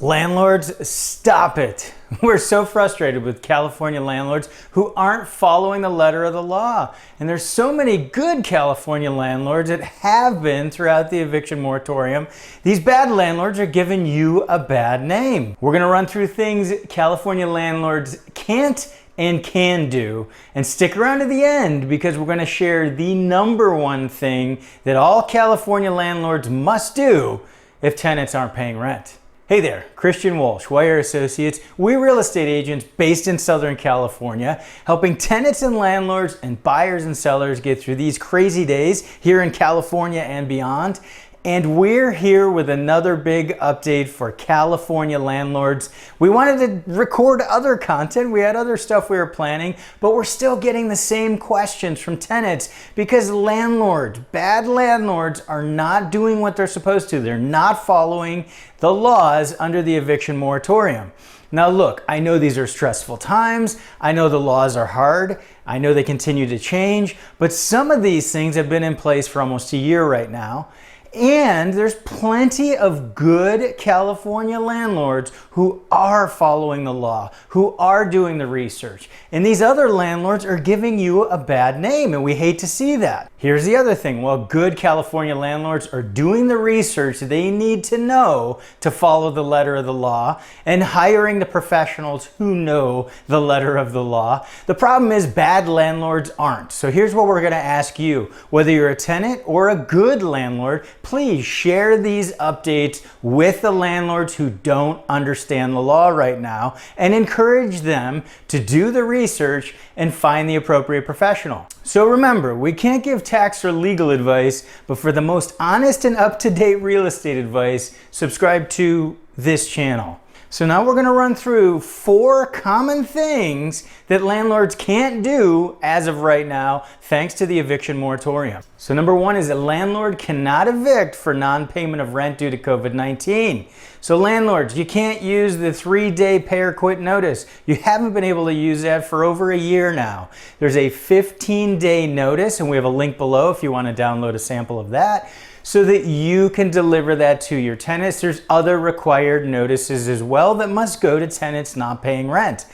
Landlords, stop it. We're so frustrated with California landlords who aren't following the letter of the law. And there's so many good California landlords that have been throughout the eviction moratorium. These bad landlords are giving you a bad name. We're gonna run through things California landlords can't and can do, and stick around to the end because we're going to share the number one thing that all California landlords must do if tenants aren't paying rent. Hey there, Christian Walsh, Wire Associates. We're real estate agents based in Southern California, helping tenants and landlords and buyers and sellers get through these crazy days here in California and beyond. And we're here with another big update for California landlords. We wanted to record other content. We had other stuff we were planning, but we're still getting the same questions from tenants because landlords, bad landlords, are not doing what they're supposed to. They're not following the laws under the eviction moratorium. Now look, I know these are stressful times. I know the laws are hard. I know they continue to change, but some of these things have been in place for almost a year right now. And there's plenty of good California landlords who are following the law, who are doing the research. And these other landlords are giving you a bad name, and we hate to see that. Here's the other thing. Well, good California landlords are doing the research they need to know to follow the letter of the law and hiring the professionals who know the letter of the law. The problem is bad landlords aren't. So here's what we're going to ask you. Whether you're a tenant or a good landlord, please share these updates with the landlords who don't understand the law right now and encourage them to do the research and find the appropriate professional. So remember, we can't give tax or legal advice, but for the most honest and up-to-date real estate advice, subscribe to this channel. So now we're going to run through 4 common things that landlords can't do as of right now, thanks to the eviction moratorium. So number 1 is a landlord cannot evict for non-payment of rent due to COVID-19. So landlords, you can't use the 3-day pay or quit notice. You haven't been able to use that for over a year now. There's a 15-day notice, and we have a link below if you want to download a sample of that, so that you can deliver that to your tenants. There's other required notices as well that must go to tenants not paying rent.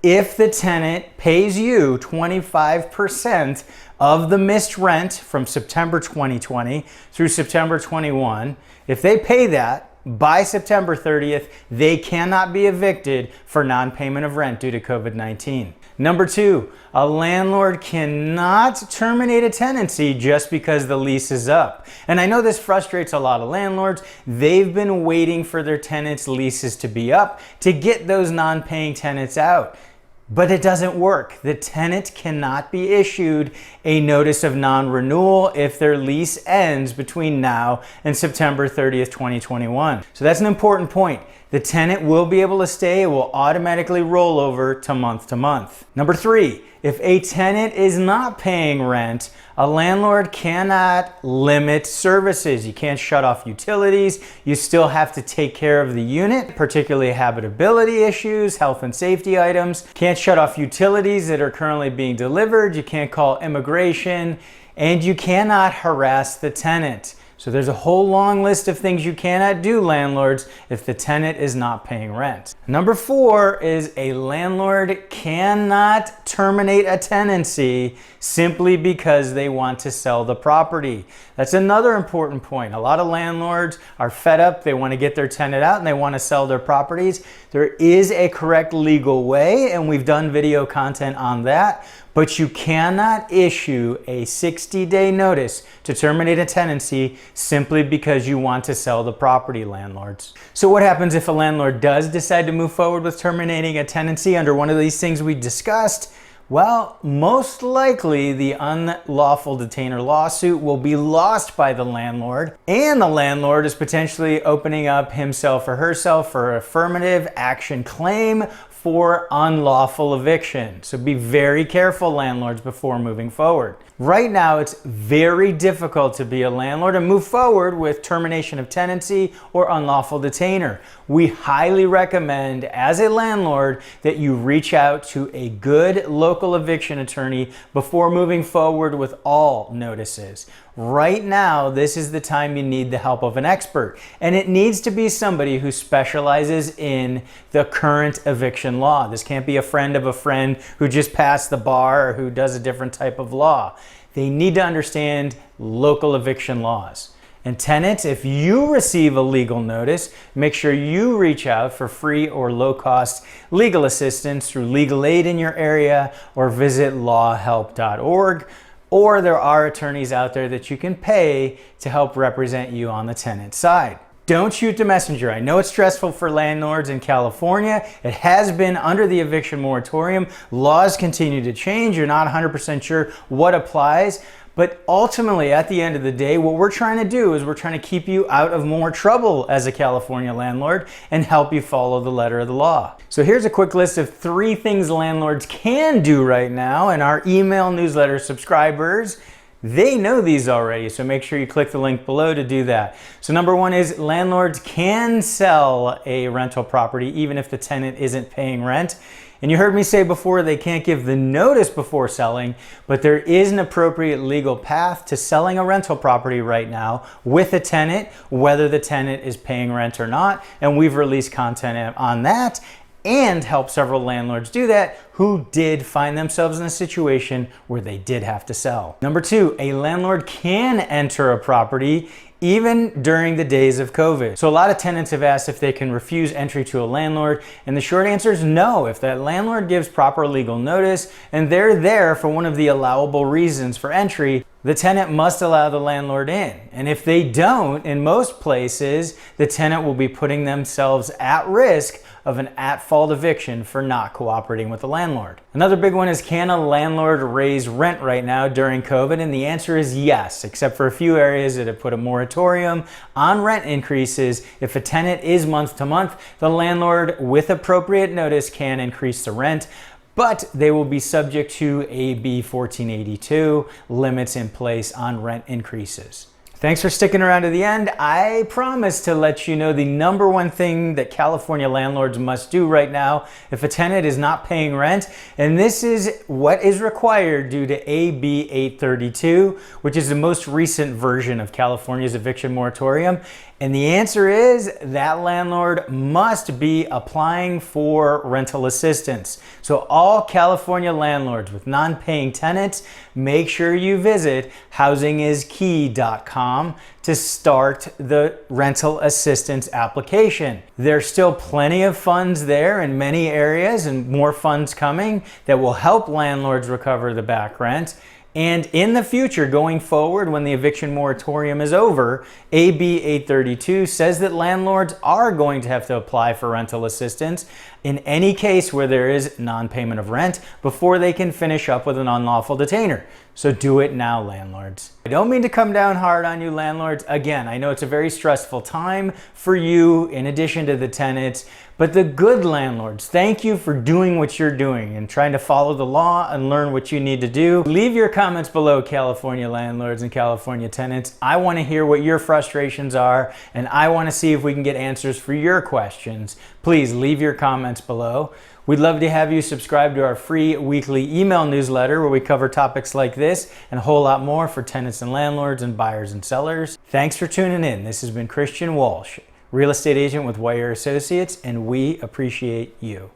If the tenant pays you 25% of the missed rent from September 2020 through September 21, if they pay that by September 30th, they cannot be evicted for non-payment of rent due to COVID-19. Number 2, a landlord cannot terminate a tenancy just because the lease is up. And I know this frustrates a lot of landlords. They've been waiting for their tenants' leases to be up to get those non-paying tenants out. But it doesn't work. The tenant cannot be issued a notice of non-renewal if their lease ends between now and September 30th, 2021. So that's an important point. The tenant will be able to stay. It will automatically roll over to month. Number 3, if a tenant is not paying rent, a landlord cannot limit services. You can't shut off utilities. You still have to take care of the unit, particularly habitability issues, health and safety items. Can't shut off utilities that are currently being delivered. You can't call immigration, and you cannot harass the tenant. So there's a whole long list of things you cannot do, landlords, if the tenant is not paying rent. Number 4 is a landlord cannot terminate a tenancy simply because they want to sell the property. That's another important point. A lot of landlords are fed up. They want to get their tenant out and they want to sell their properties. There is a correct legal way, and we've done video content on that. But you cannot issue a 60-day notice to terminate a tenancy simply because you want to sell the property, landlords. So what happens if a landlord does decide to move forward with terminating a tenancy under one of these things we discussed? Well, most likely the unlawful detainer lawsuit will be lost by the landlord, and the landlord is potentially opening up himself or herself for affirmative action claim for unlawful eviction. So be very careful, landlords, before moving forward. Right now, it's very difficult to be a landlord and move forward with termination of tenancy or unlawful detainer. We highly recommend, as a landlord, that you reach out to a good local eviction attorney before moving forward with all notices. Right now, this is the time you need the help of an expert. And it needs to be somebody who specializes in the current eviction law. This can't be a friend of a friend who just passed the bar or who does a different type of law. They need to understand local eviction laws. And tenants, if you receive a legal notice, make sure you reach out for free or low-cost legal assistance through legal aid in your area or visit lawhelp.org. Or there are attorneys out there that you can pay to help represent you on the tenant side. Don't shoot the messenger. I know it's stressful for landlords in California. It has been under the eviction moratorium. Laws continue to change. You're not 100% sure what applies. But ultimately, at the end of the day, what we're trying to do is we're trying to keep you out of more trouble as a California landlord and help you follow the letter of the law. So here's a quick list of 3 things landlords can do right now, and our email newsletter subscribers, they know these already, so make sure you click the link below to do that. So number 1 is landlords can sell a rental property even if the tenant isn't paying rent. And you heard me say before they can't give the notice before selling, but there is an appropriate legal path to selling a rental property right now with a tenant, whether the tenant is paying rent or not. And we've released content on that and helped several landlords do that who did find themselves in a situation where they did have to sell. Number 2, a landlord can enter a property even during the days of COVID. So a lot of tenants have asked if they can refuse entry to a landlord, and the short answer is no. If that landlord gives proper legal notice and they're there for one of the allowable reasons for entry, the tenant must allow the landlord in. And if they don't, in most places, the tenant will be putting themselves at risk of an at-fault eviction for not cooperating with the landlord. Another big one is, can a landlord raise rent right now during COVID? And the answer is yes, except for a few areas that have put a moratorium on rent increases. If a tenant is month to month, the landlord with appropriate notice can increase the rent, but they will be subject to AB 1482 limits in place on rent increases. Thanks for sticking around to the end. I promise to let you know the number 1 thing that California landlords must do right now if a tenant is not paying rent. And this is what is required due to AB 832, which is the most recent version of California's eviction moratorium. And the answer is that landlord must be applying for rental assistance. So all California landlords with non-paying tenants, make sure you visit housingiskey.com to start the rental assistance application. There's still plenty of funds there in many areas and more funds coming that will help landlords recover the back rent. And in the future, going forward, when the eviction moratorium is over, AB 832 says that landlords are going to have to apply for rental assistance in any case where there is non-payment of rent before they can finish up with an unlawful detainer. So do it now, landlords. I don't mean to come down hard on you, landlords. Again, I know it's a very stressful time for you in addition to the tenants, but the good landlords, thank you for doing what you're doing and trying to follow the law and learn what you need to do. Leave your comments below, California landlords and California tenants. I want to hear what your frustrations are, and I want to see if we can get answers for your questions. Please leave your comments below. We'd love to have you subscribe to our free weekly email newsletter where we cover topics like this and a whole lot more for tenants and landlords and buyers and sellers. Thanks for tuning in. This has been Christian Walsh, real estate agent with Wire Associates, and we appreciate you.